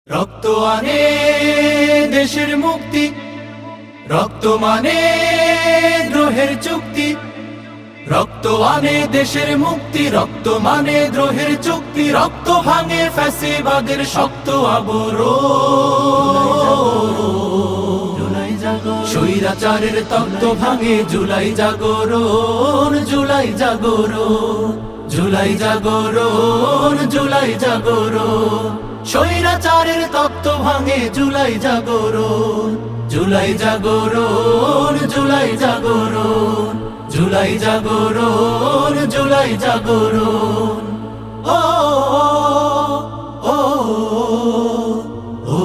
রক্ত আনে দেশের মুক্তি, রক্ত মানে দ্রোহের চুক্তি। রক্ত আনে দেশের মুক্তি, রক্ত মানে দ্রোহের চুক্তি। রক্ত ভাঙে ফ্যাসিবাদের শক্ত আবরণ। স্বৈরাচারের তক্ত ভাঙে জুলাই জাগরণ, জুলাই জাগরণ, জুলাই জাগরণ, জুলাই জাগরণ। স্বৈরাচারের তক্ত ভাঙে জুলাই জাগরণ, জুলাই জাগরণ, জুলাই জাগরণ, জুলাই জাগরণ, জুলাই জাগরণ। ও ও ও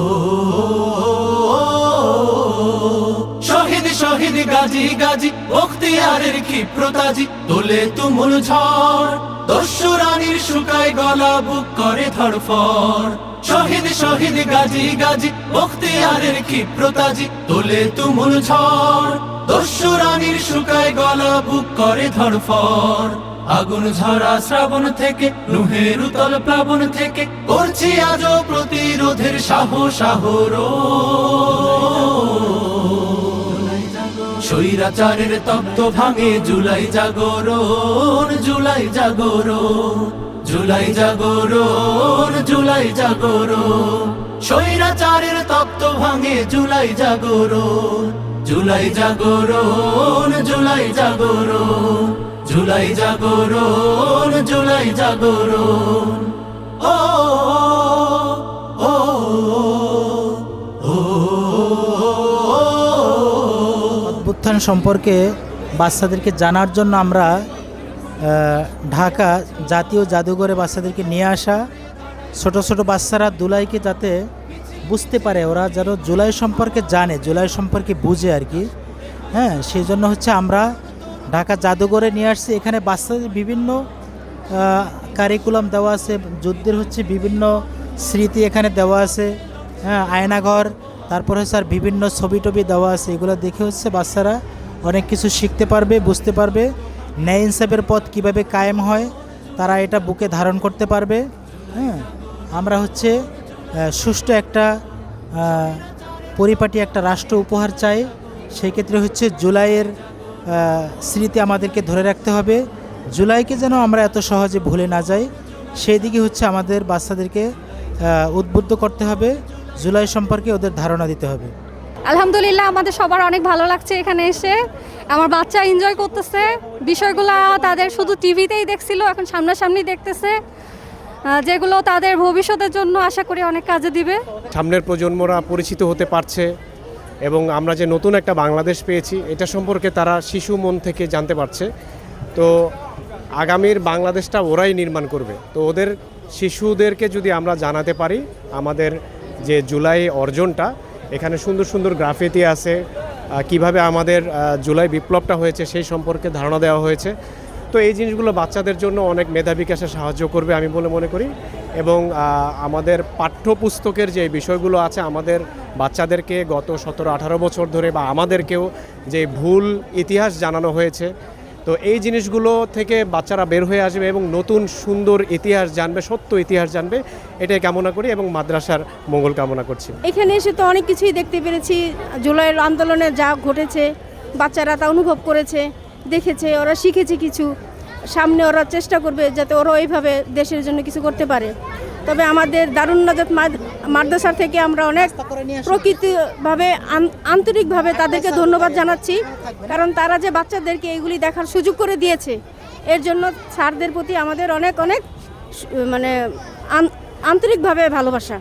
শহীদ শহীদ গাজী গাজী বখতিয়ারের ক্ষিপ্রতাজি তোলে তুমুল ঝড়। দস্যু রানীর শুকায় গলা, বুক করে ধড়ফড়। শহীদ শহীদ গাজী গাজী বখতিয়ারের ক্ষিপ্রতাজি তোলে তুমুল ঝড়। দস্যু রানীর শুকায় গলা, বুক করে ধড়ফড়। আগুন ঝরা শ্রাবণ থেকে, নুহের উতল প্লাবন থেকে করছি আজও প্রতিরোধের সাহস আহরণ। স্বৈরাচারের তপ্ত ভাঙে জুলাই জাগরণ, জুলাই জাগরণ, জুলাই জাগরণ, জুলাই জাগরণ। স্বৈরাচারের তপ্ত ভাঙে জুলাই জাগরণ, জুলাই জাগরণ, জুলাই জাগরণ, জুলাই জাগরণ, জুলাই জাগরণ। ও ও ও অভ্যুত্থান সম্পর্কে বাচ্চাদেরকে জানার জন্য আমরা ঢাকা জাতীয় জাদুঘরে বাচ্চাদেরকে নিয়ে আসা। ছোট ছোট বাচ্চারা জুলাইকে যাতে বুঝতে পারে, ওরা যেন জুলাই সম্পর্কে জানে, জুলাই সম্পর্কে বুঝে আর কি। হ্যাঁ, সেই জন্য হচ্ছে আমরা ঢাকা জাদুঘরে নিয়ে আসছি। এখানে বাচ্চাদের বিভিন্ন কারিকুলাম দেওয়া আছে, যুদ্ধের হচ্ছে বিভিন্ন স্মৃতি এখানে দেওয়া আছে। হ্যাঁ, আয়নাঘর, তারপর হচ্ছে আর বিভিন্ন ছবি টবি দেওয়া আছে। এগুলো দেখে হচ্ছে বাচ্চারা অনেক কিছু শিখতে পারবে, বুঝতে পারবে। ন্যায় ইনসাফের পথ কীভাবে কায়েম হয় তারা এটা বুকে ধারণ করতে পারবে। হ্যাঁ, আমরা হচ্ছে সুষ্ঠু একটা পরিপাটি একটা রাষ্ট্র উপহার চাই। সেই ক্ষেত্রে হচ্ছে জুলাইয়ের স্মৃতি আমাদেরকে ধরে রাখতে হবে। জুলাইকে যেন আমরা এত সহজে ভুলে না যাই, সেই দিকে হচ্ছে আমাদের বাচ্চাদেরকে উদ্বুদ্ধ করতে হবে। জুলাই সম্পর্কে ওদের ধারণা দিতে হবে। আলহামদুলিল্লাহ, আমাদের সবার অনেক ভালো লাগছে এখানে এসে। আমার বাচ্চা এনজয় করতেছে বিষয়গুলো। তাদের শুধু টিভিতেই দেখছিল, এখন সামনাসামনি দেখতেছে, যেগুলো তাদের ভবিষ্যতের জন্য আশা করি অনেক কাজে দিবে। সামনের প্রজন্মরা পরিচিত হতে পারছে এবং আমরা যে নতুন একটা বাংলাদেশ পেয়েছি এটা সম্পর্কে তারা শিশু মন থেকে জানতে পারছে। তো আগামীর বাংলাদেশটা ওরাই নির্মাণ করবে। তো ওদের শিশুদেরকে যদি আমরা জানাতে পারি আমাদের যে জুলাই অর্জনটা, এখানে সুন্দর সুন্দর গ্রাফিতি আছে, কিভাবে আমাদের জুলাই বিপ্লবটা হয়েছে সেই সম্পর্কে ধারণা দেওয়া হয়েছে। তো এই জিনিসগুলো বাচ্চাদের জন্য অনেক মেধা বিকাশে সাহায্য করবে আমি বলে মনে করি। এবং আমাদের পাঠ্যপুস্তকের যে বিষয়গুলো আছে, আমাদের বাচ্চাদেরকে গত 17-18 বছর ধরে বা আমাদেরকেও যে ভুল ইতিহাস জানানো হয়েছে, তো এই জিনিসগুলো থেকে বাচ্চারা বের হয়ে আসবে এবং নতুন সুন্দর ইতিহাস জানবে, সত্য ইতিহাস জানবে, এটাই কামনা করি এবং মাদ্রাসার মঙ্গল কামনা করছি। এখানে এসে তো অনেক কিছুই দেখতে পেরেছি। জুলাইয়ের আন্দোলনে যা ঘটেছে বাচ্চারা তা অনুভব করেছে, দেখেছে, ওরা শিখেছে কিছু। সামনে ওরা চেষ্টা করবে যাতে ওরা এইভাবে দেশের জন্য কিছু করতে পারে। তবে আমাদের দারুন নাজাত মাদ্রাসা থেকে আমরা অনেক প্রকৃতিভাবে আন্তরিকভাবে তাদেরকে ধন্যবাদ জানাচ্ছি, কারণ তারা যে বাচ্চাদেরকে এগুলি দেখার সুযোগ করে দিয়েছে, এর জন্য স্যারদের প্রতি আমাদের অনেক অনেক মানে আন্তরিকভাবে ভালোবাসা।